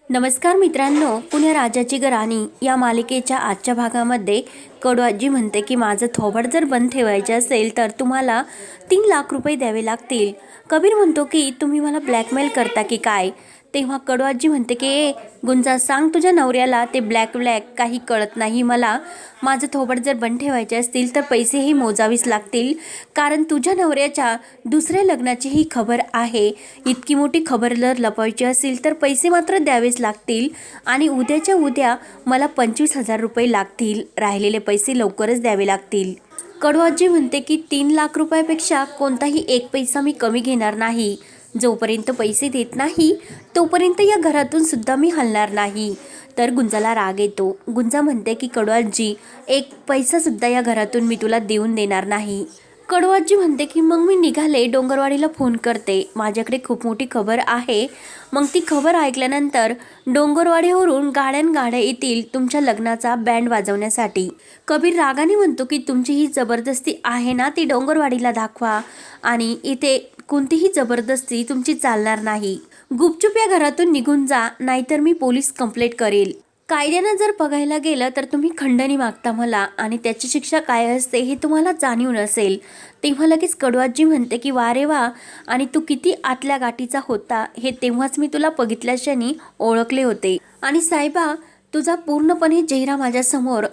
नमस्कार मित्रांनो, पुण्या राजाची राणी या मालिकेच्या आजच्या भागामध्ये कडू आजी म्हणते की माझं थोबाड जर बंद ठेवायचे असेल तर तुम्हाला 3 लाख रुपये द्यावे लागतील. कबीर म्हणतो की तुम्ही मला ब्लॅकमेल करता की काय. तेव्हा कडू आजी म्हणते की गुंजा, सांग तुझ्या नवऱ्याला ते ब्लॅक काही कळत नाही मला. माझं थोबाड जर बंद ठेवायचे असतील तर पैसेही मोजावीच लागतील, कारण तुझ्या नवऱ्याच्या दुसऱ्या लग्नाची ही खबर आहे. इतकी मोठी खबर जर लपवायची असेल तर पैसे मात्र द्यावेच लागतील आणि उद्याच्या उद्या मला 25,000 रुपये लागतील. राहिलेले पैसे लवकरच द्यावे लागतील. कडू आजी म्हणते की 3 लाख रुपयापेक्षा कोणताही एक पैसा मी कमी घेणार नाही. जोपर्यंत पैसे देत नाही तोपर्यंत या घरातून सुद्धा मी हलणार नाही. तर गुंजाला राग येतो. गुंजा म्हणते की कडू आजी, एक पैसा सुद्धा या घरातून मी तुला देऊन देणार नाही. कडू आजी म्हणते की मग मी निघाले, डोंगरवाडीला फोन करते. माझ्याकडे खूप मोठी खबर आहे. मग ती खबर ऐकल्यानंतर डोंगरवाडीवरून गाड्या येतील तुमच्या लग्नाचा बँड वाजवण्यासाठी. कबीर रागाने म्हणतो की तुमची ही जबरदस्ती आहे ना, ती डोंगरवाडीला दाखवा आणि इथे कोणतीही जबरदस्ती तुमची चालणार नाही. गुपचूप या घरातून निघून जा, नाहीतर मी पोलीस कंप्लेंट करेल. कायद्यानं जर बघायला गेलं तर तुम्ही खंडणी मागता मला आणि त्याची शिक्षा काय असते हे तुम्हाला जाणीव नसेल. तेव्हा लगेच कडू आजी म्हणते की वा रे वा, आणि तू किती आतल्या गाठीचा होता हे तेव्हाच मी तुला बघितल्याशानी ओळखले होते. आणि साहेबा, तुझा पूर्णपणे चेहरा माझ्यासमोर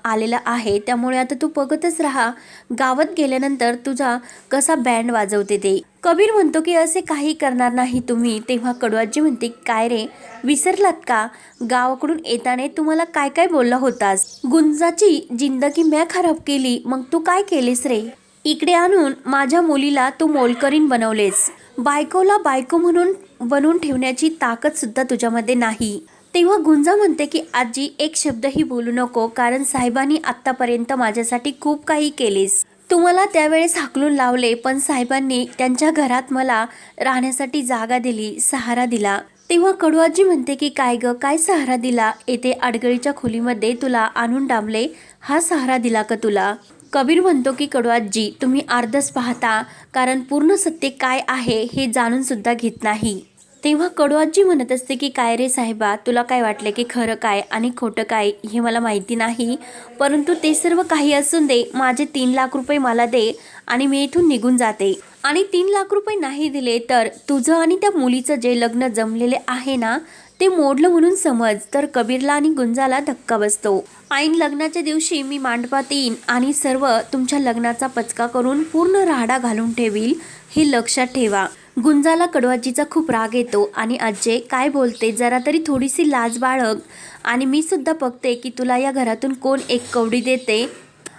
आलेला आहे, त्यामुळे आता तू बघतच राहा. गावात गेल्यानंतर तुझा कसा बँड वाजवते ते. कबीर म्हणतो की असे काही करणार नाही तुम्ही. तेव्हा कडू आजी म्हणते, काय रे, विसरलात का? गावाकडून येताना तुम्हाला काय काय बोलला होतास. गुंजाची जिंदगी म्या खराब केली, मग तू काय केलेस रे? इकडे आणून माझ्या मुलीला तू मोलकरीण बनवलेस. बायकोला बायको म्हणून बनवून ठेवण्याची ताकद सुद्धा तुझ्यामध्ये नाही. तेव्हा गुंजा म्हणते की आजी, एक शब्दही बोलू नको, कारण साहेबांनी आत्तापर्यंत माझ्यासाठी खूप काही केलेस. तुम्हाला त्यावेळेस हाकलून लावले, पण साहेबांनी त्यांच्या घरात मला राहण्यासाठी जागा दिली, सहारा दिला. तेव्हा कडू आजी म्हणते की काय ग, काय सहारा दिला? येथे अडगळीच्या खोलीमध्ये तुला आणून डांबले, हा सहारा दिला का तुला? कबीर म्हणतो की कडू आजी, तुम्ही अर्धच पाहता, कारण पूर्ण सत्य काय आहे हे जाणून सुद्धा घेत नाही. तेव्हा कडू आजी म्हणत असते की काय रे साहेबा, तुला काय वाटले की खरं काय आणि खोटं काय हे मला माहिती नाही, परंतु ते सर्व काही असून दे, माझे 3 लाख रुपये मला दे आणि मी इथून निघून जाते. आणि 3 लाख रुपये नाही दिले तर तुझं आणि त्या मुलीचं जे लग्न जमलेले आहे ना, ते मोडलं म्हणून समज. तर कबीरला आणि गुंजाला धक्का बसतो. ऐन लग्नाच्या दिवशी मी मांडपात येईन आणि सर्व तुमच्या लग्नाचा पचका करून पूर्ण राडा घालून ठेवील, हे लक्षात ठेवा. गुंजाला कडू आजीचा खूप राग येतो आणि आजी काय बोलते, जरा तरी थोडीशी लाज बाळग, आणि मी सुद्धा बघते की तुला या घरातून कोण एक कवडी देते.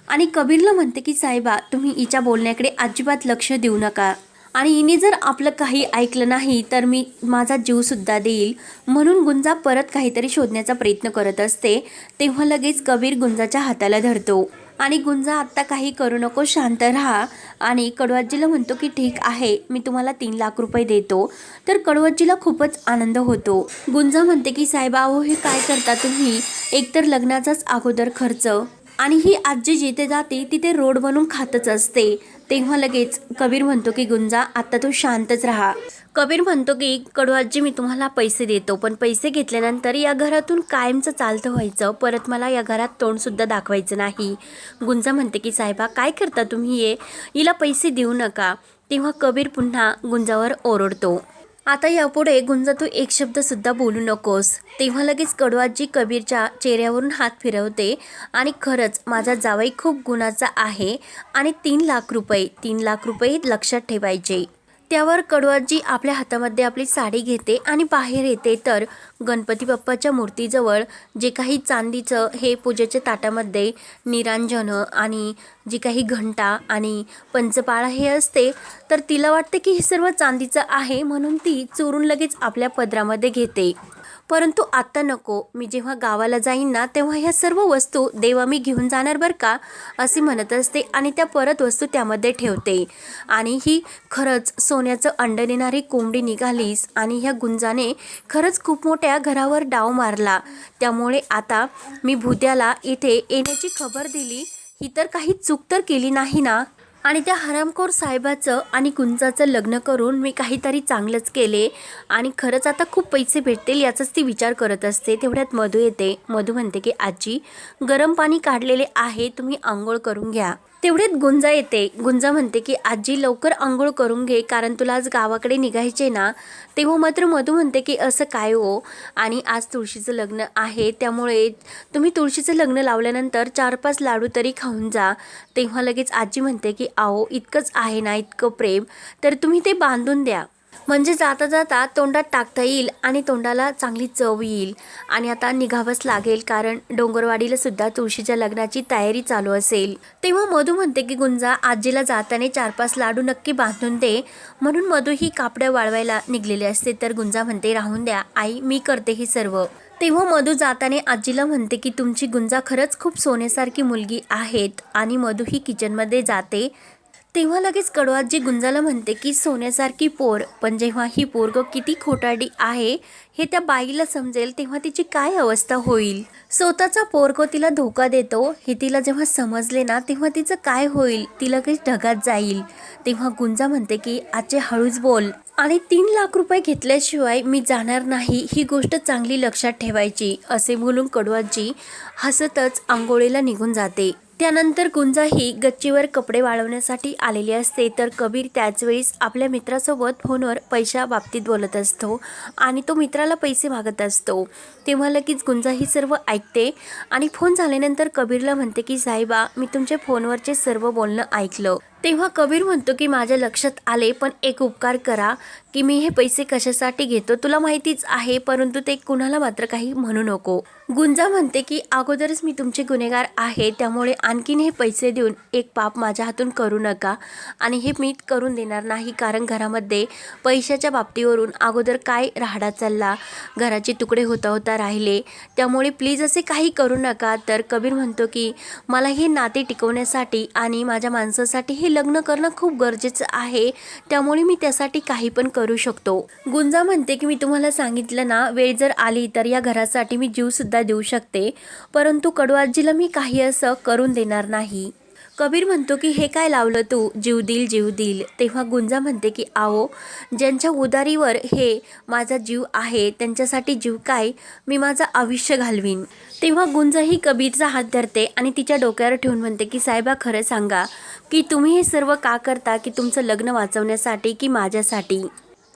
आणि कबीरला म्हणते की साहेबा, तुम्ही हिच्या बोलण्याकडे अजिबात लक्ष देऊ नका, आणि हिने जर आपलं काही ऐकलं नाही तर मी माझा जीव सुद्धा देईल. म्हणून गुंजा परत काहीतरी शोधण्याचा प्रयत्न करत असते. तेव्हा लगेच कबीर गुंजाच्या हाताला धरतो आणि गुंजा, आत्ता काही करू नको, शांत राहा. आणि कडू आजीला म्हणतो की ठीक आहे, मी तुम्हाला 3 लाख रुपये देतो. तर कडू आजीला खूपच आनंद होतो. गुंजा म्हणते की साहेबा, अहो हे काय करता तुम्ही? एकतर लग्नाचाच अगोदर खर्च, आणि ही आजी जिथे जाते तिथे रोड बनवून खातच असते. तेव्हा लगेच कबीर म्हणतो की गुंजा, आता तू शांतच राहा. कबीर म्हणतो की कडू आजी, मी तुम्हाला पैसे देतो, पण पैसे घेतल्यानंतर या घरातून कायमचं चालतं व्हायचं, परत मला या घरात तोंडसुद्धा दाखवायचं नाही. गुंजा म्हणते की साहेबा, काय करता तुम्ही, हिला पैसे देऊ नका. तेव्हा कबीर पुन्हा गुंजावर ओरडतो, आता यापुढे गुंजा तू एक शब्द सुद्धा बोलू नकोस. तेव्हा लगेच कडू आजी कबीरच्या चेहऱ्यावरून हात फिरवते आणि खरंच माझा जावई खूप गुणाचा आहे आणि 3 लाख रुपये लक्षात ठेवायचे. त्यावर कडू आजी आपल्या हातामध्ये आपली साडी घेते आणि बाहेर येते. तर गणपती बाप्पाच्या मूर्तीजवळ जे काही चांदीचं हे पूजेच्या ताटामध्ये निरांजन आणि जी काही घंटा आणि पंचपाळा हे असते, तर तिला वाटते की हे सर्व चांदीचं आहे, म्हणून ती चोरून लगेच आपल्या पदरामध्ये घेते. परंतु आत्ता नको, मी जेव्हा गावाला जाईन ना तेव्हा ह्या सर्व वस्तू देवा मी घेऊन जाणार बरं का, असे म्हणत असते आणि त्या परत वस्तू त्यामध्ये ठेवते. आणि ही खरंच सोन्याचं अंड देणारी कोंबडी निघालीस, आणि ह्या गुंजाने खरंच खूप मोठ्या घरावर डाव मारला. त्यामुळे आता मी भूत्याला इथे येण्याची खबर दिली, ही तर काही चूक तर केली नाही ना. आणि त्या हरामखोर साहेबाचं आणि गुंजाचं लग्न करून मी काहीतरी चांगलंच केले आणि खरंच आता खूप पैसे भेटतील याचाच ती विचार करत असते. तेवढ्यात मधू येते. मधू म्हणते की आजी, गरम पाणी काढलेले आहे, तुम्ही आंघोळ करून घ्या. तेवढ्यात गुंजा येते. गुंजा म्हणते की आजी लवकर आंघोळ करून घे, कारण तुला आज गावाकडे निघायचे ना. तेव्हा मात्र मधू म्हणते की असं काय हो, आणि आज तुळशीचं लग्न आहे, त्यामुळे तुम्ही तुळशीचं लग्न लावल्यानंतर 4-5 लाडू तरी खाऊन जा. तेव्हा लगेच आजी म्हणते की आओ, इतकंच आहे ना, इतकं प्रेम, तर तुम्ही ते बांधून द्या, म्हणजे जाता जाता तोंडात टाकता येईल आणि तोंडाला चांगली चव येईल. आणि आता निघावंच लागेल, कारण डोंगरवाडीला सुद्धा तुळशीच्या लग्नाची तयारी चालू असेल. तेव्हा मधू म्हणते की गुंजा, आजीला जाताना 4-5 लाडू नक्की बांधून दे. म्हणून मधू ही कापडं वाळवायला निघलेली असते. तर गुंजा म्हणते राहून द्या आई, मी करते हे सर्व. तेव्हा मधू जाताने आजीला म्हणते की तुमची गुंजा खरंच खूप सोन्यासारखी मुलगी आहेत. आणि मधू ही किचनमध्ये जाते. तेव्हा लगेच कडूआजी गुंजाला म्हणते की सोन्यासारखी पोर, पण जेव्हा ही पोरग किती खोटारडी आहे हे त्या बाईला समजेल तेव्हा तिची काय अवस्था होईल. स्वतःचा पोरगो तिला धोका देतो हे तिला जेव्हा समजले ना, तेव्हा तिचं काय होईल, ती लगेच ढगात जाईल. तेव्हा गुंजा म्हणते की आजी हळूच बोल, आणि 3 लाख रुपये घेतल्याशिवाय मी जाणार नाही, ही गोष्ट चांगली लक्षात ठेवायची, असे बोलून कडूआजी हसतच आंघोळीला निघून जाते. त्यानंतर गुंजा ही गच्चीवर कपडे वाळवण्यासाठी आलेली असते. तर कबीर त्याच वेळेस आपल्या मित्रासोबत फोनवर पैशा बाबतीत बोलत असतो आणि तो मित्राला पैसे मागत असतो. तेव्हा लगेच गुंजा ही सर्व ऐकते आणि फोन झाल्यानंतर कबीरला म्हणते की साहेबा, मी तुमच्या फोनवरचे सर्व बोलणं ऐकलं. तेव्हा कबीर म्हणतो की माझ्या लक्षात आले, पण एक उपकार करा की मी हे पैसे कशासाठी घेतो तुला माहितीच आहे, परंतु ते कुणाला मात्र काही म्हणू नको. गुंजा म्हणते की अगोदरच मी तुमचे गुन्हेगार आहे, त्यामुळे आणखीन हे पैसे देऊन एक पाप माझ्या हातून करू नका. आणि हे मी करून देणार नाही, कारण घरामध्ये पैशाच्या बाबतीवरून अगोदर काय राहाडा चालला, घराचे तुकडे होता होता राहिले, त्यामुळे प्लीज असे काही करू नका. तर कबीर म्हणतो की मला हे नाते टिकवण्यासाठी आणि माझ्या माणसासाठी हे लग्न करणं खूप गरजेचं आहे, त्यामुळे मी त्यासाठी काही पण करू शकतो. गुंजा म्हणते की मी तुम्हाला सांगितलं ना, वेळ जर आली तर या घरासाठी मी जीव सुद्धा देऊ शकते, परंतु कडूआजीला मी काही असं करून देणार नाही. कबीर म्हणतो की हे काय लावलं तू, जीव देईल जीव देईल. तेव्हा गुंजा म्हणते की आओ, ज्यांच्या उदारीवर हे माझा जीव आहे त्यांच्यासाठी जीव काय, मी माझं आयुष्य घालवीन. तेव्हा गुंजा ही कबीरचा हात धरते आणि तिच्या डोक्यावर ठेवून म्हणते की साहेबा, खरं सांगा की तुम्ही हे सर्व का करता, की तुमचं लग्न वाचवण्यासाठी की माझ्यासाठी.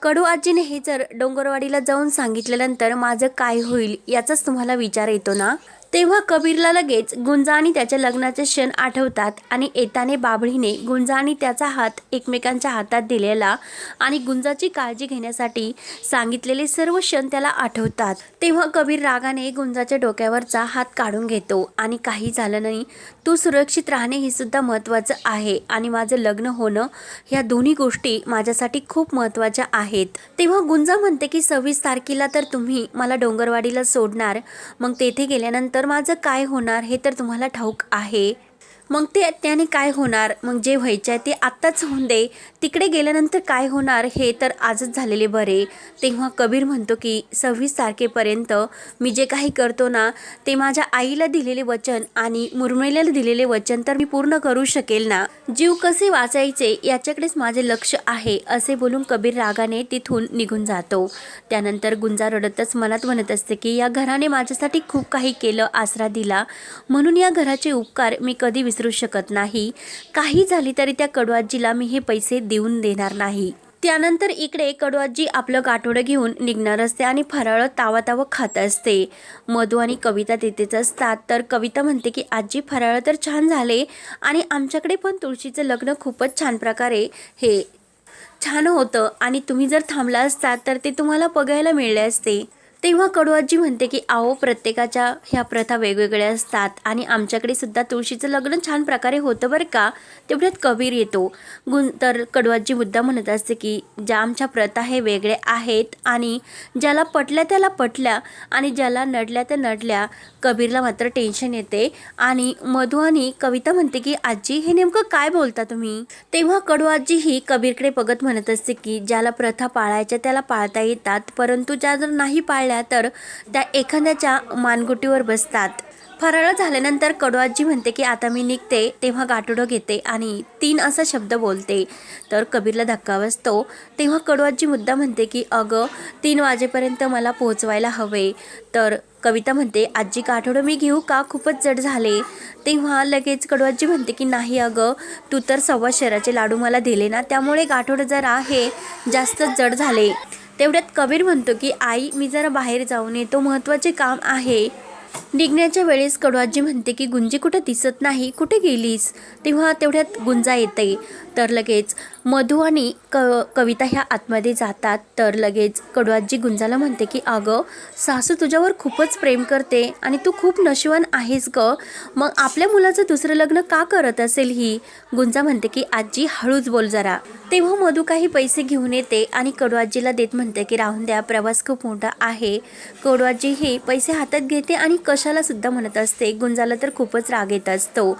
कडूआजीने हे जर डोंगरवाडीला जाऊन सांगितल्यानंतर माझं काय होईल याचाच तुम्हाला विचार येतो ना. तेव्हा कबीरला लगेच गुंजा आणि त्याच्या लग्नाचे क्षण आठवतात आणि येताने बाबळीने गुंजा आणि त्याचा हात एकमेकांच्या हातात दिलेला आणि गुंजाची काळजी घेण्यासाठी सांगितलेले सर्व क्षण त्याला आठवतात. तेव्हा कबीर रागाने गुंजाच्या डोक्यावरचा हात काढून घेतो आणि काही झालं नाही, तू सुरक्षित राहणे हे सुद्धा महत्त्वाचं आहे आणि माझं लग्न होणं, ह्या दोन्ही गोष्टी माझ्यासाठी खूप महत्त्वाच्या आहेत. तेव्हा गुंजा म्हणते की 26 तारखेला तर तुम्ही मला डोंगरवाडीला सोडणार, मग तेथे गेल्यानंतर माझं काय होणार हे तर तुम्हाला ठाऊक आहे. मग त्याने काय होणार, मग जे व्हायचं आहे ते आत्ताच होऊन दे, तिकडे गेल्यानंतर काय होणार हे तर आजच झालेले बरे. तेव्हा कबीर म्हणतो की 26 तारखेपर्यंत मी जे काही करतो ना, ते माझ्या आईला दिलेले वचन आणि मुरमिलेला दिलेले वचन तर मी पूर्ण करू शकेल ना. जीव कसे वाचायचे याच्याकडेच माझे लक्ष आहे, असे बोलून कबीर रागाने तिथून निघून जातो. त्यानंतर गुंजा रडतच मनात म्हणत असते की या घराने माझ्यासाठी खूप काही केलं, आसरा दिला, म्हणून या घराचे उपकार मी कधी विसरू शकत नाही. काही झाली तरी त्या कडूआजीला मी हे पैसे देऊन देणार नाही. त्यानंतर इकडे कडूआजी आपलं गाठोडं घेऊन निघणार असते आणि फराळ तावातावं खात असते. मधू आणि कविता तिथेच असतात. तर कविता म्हणते की आजी, फराळ तर छान झाले आणि आमच्याकडे पण तुळशीचं लग्न खूपच छान प्रकारे हे छान होतं आणि तुम्ही जर थांबला असतात तर ते तुम्हाला बघायला मिळले असते. तेव्हा कडूआजी म्हणते की आओ, प्रत्येकाच्या ह्या प्रथा वेगवेगळ्या असतात आणि आमच्याकडे सुद्धा तुळशीचं लग्न छान प्रकारे होतं बरं का. तेवढ्यात कबीर येतो. तर कडूआजी मुद्दा म्हणत असते की ज्या आमच्या प्रथा हे वेगळे आहेत आणि ज्याला पटल्या त्याला पटल्या आणि ज्याला नडल्या त्या नडल्या. कबीरला मात्र टेन्शन येते आणि मधू आणि कविता म्हणते की आजी, हे नेमकं काय बोलता तुम्ही. तेव्हा कडूआजी ही कबीरकडे बघत म्हणत असते की ज्याला प्रथा पाळायच्या त्याला पाळता येतात, परंतु ज्या जर नाही पाळल्या तर त्या एखाद्याच्या मानगुटीवर बसतात. फराळ झाल्यानंतर कडू आजी म्हणते की आता मी निघते. तेव्हा गाठोडं घेते आणि 3 असा शब्द बोलते. तर कबीरला धक्का बसतो. तेव्हा कडू आजी मुद्दा म्हणते की अगं 3 वाजेपर्यंत मला पोहोचवायला हवे. तर कविता म्हणते आजी गाठोडं मी घेऊ का, खूपच जड झाले. तेव्हा लगेच कडू आजी म्हणते की नाही अगं, तू तर 1.25 शेराचे लाडू मला दिले ना, त्यामुळे गाठोडं जरा हे जास्तच जड झाले. तेवढ्यात कबीर म्हणतो की आई मी जरा बाहेर जाऊन येतो, महत्त्वाचे काम आहे. निघण्याच्या वेळेस कडू आजी म्हणते की गुंजी कुठं दिसत नाही, कुठे गेलीस. तेव्हा तेवढ्यात गुंजा येते. तर लगेच मधू आणि कविता ह्या आतमध्ये जातात. तर लगेच कडू आजी गुंजाला म्हणते की अगं सासू तुझ्यावर खूपच प्रेम करते आणि तू खूप नशिबान आहेस ग, मग आपल्या मुलाचं दुसरं लग्न का करत असेल ही. गुंजा म्हणते की आजी हळूच बोल जरा. तेव्हा मधू काही पैसे घेऊन येते आणि कडू आजीला देत म्हणते की राहून द्या, प्रवास खूप मोठा आहे. कडू आजी हे पैसे हातात घेते आणि कशाला सुद्धा म्हणत असते. गुंजाला तर खूपच राग येत असतो.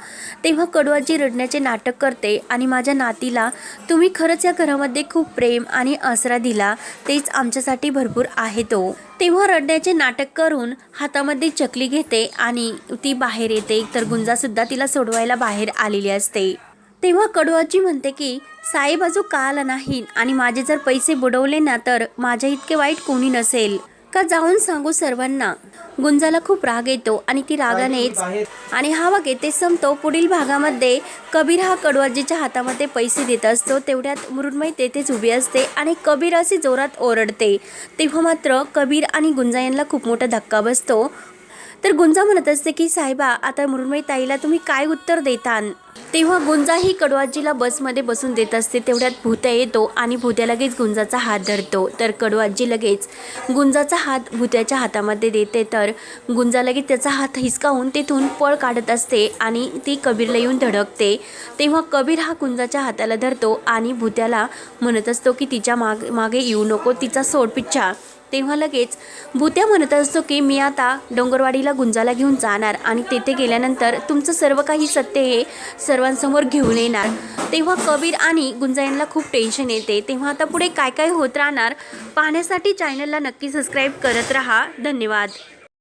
तेव्हा कडू आजी रडण्याचे नाटक करते आणि माझ्या नातीला तुम्ही खरंच या घरामध्ये खूप प्रेम आणि आसरा दिला, तेच आमच्यासाठी भरपूर आहे तो. तेव्हा रडण्याचे नाटक करून हातामध्ये चकली घेते आणि ती बाहेर येते. तर गुंजा सुद्धा तिला सोडवायला बाहेर आलेली असते. तेव्हा कडू आजी म्हणते की साहेब अजून का आला नाही आणि माझे जर पैसे बुडवले ना तर माझ्या इतके वाईट कोणी नसेल का, जाऊन सांगू सर्वांना. गुंजाला खूप राग येतो आणि ती रागानेच आणि हा वाग येते संपतो. पुढील भागामध्ये कबीर हा कडू आजीच्या हातामध्ये पैसे देत असतो. तेवढ्यात मृण्मयी तेथेच उभी असते आणि कबीर असे जोरात ओरडते. तेव्हा मात्र कबीर आणि गुंजा यांना खूप मोठा धक्का बसतो. तर गुंजा म्हणत असते की साहेबा आता मृण्मयी ताईला तुम्ही काय उत्तर देतान. तेव्हा गुंजा ही कडू आजीला बसमध्ये बसून देत असते. तेवढ्यात भूत्या येतो आणि भूत्या लगेच गुंजाचा हात धरतो. तर कडू आजी लगेच गुंजाचा हात भूत्याच्या हातामध्ये देते. तर गुंजा लगेच त्याचा हात हिसकावून तेथून पळ काढत असते आणि ती कबीरला येऊन धडकते. तेव्हा कबीर हा गुंजाच्या हाताला धरतो आणि भूत्याला म्हणत असतो की तिच्या मागे येऊ नको, तिचा सोड पिच्छा. तेव्हा लगेच भूत्या म्हणत असतो की मी आता डोंगरवाडीला गुंजाला घेऊन जाणार आणि तेथे गेल्यानंतर तुमचं सर्व काही सत्य हे सर्वांसमोर घेऊन येणार. तेव्हा कबीर आणि गुंजा यांना खूप टेन्शन येते. तेव्हा आता पुढे काय काय होत राहणार पाहण्यासाठी चॅनलला नक्की सबस्क्राईब करत राहा. धन्यवाद.